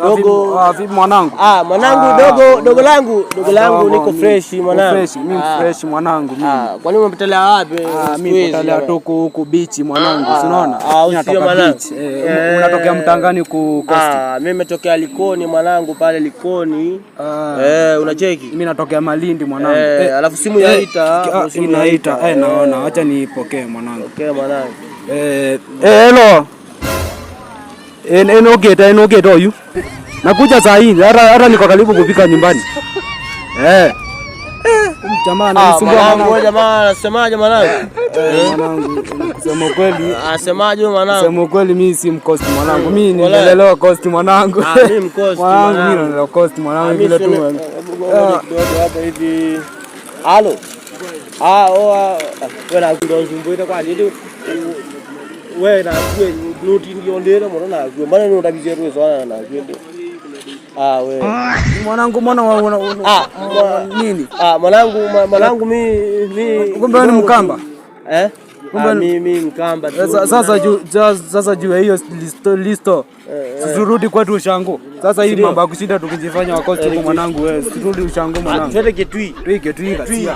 Dogo vipi mwanangu? Mwanangu dogo langu niko fresh mwanangu. Fresh, mimi fresh mwanangu mimi. Kwa nini umepotelea wapi? Mimi potelea tuko huku beach mwanangu, unaona? Sio mwanangu. Unatokea Mtangani ku Coast. Mimi nimetokea Likoni mwanangu, pale Likoni. Unacheki? Mimi natokea Malindi mwanangu. Alafu simu inaita. Inaita. Naona, acha nipokee mwanangu. Okay mwanangu. Hello. Eno geta huyu. Nakuja saa hii, hata niko karibu kupika nyumbani. Jamaa ananisumbua mwanangu. Jamaa anasemaje mwanangu? Mwanangu, kusema kweli. Anasemaje mwanangu? Kusema kweli mimi si mkosti mwanangu. Mimi nilelewa Coast mwanangu. Mimi mkosti mwanangu. Mimi nilelewa Coast mwanangu vile tu. Hapa hivi. Halo. Wewe unazungumza kwa nini? Wewe na wewe noti niliondera mbona mbona ni utabize ruwe sana na wewe mwanangu mbona nini mwanangu mimi kumbe ni Mkamba mimi Mkamba sasa juu hiyo listo turudi kwetu Ushango sasa hii mambo ya kushinda tukijifanya wakosti mwanangu wewe turudi Ushango mwanangu twende Kitui kasia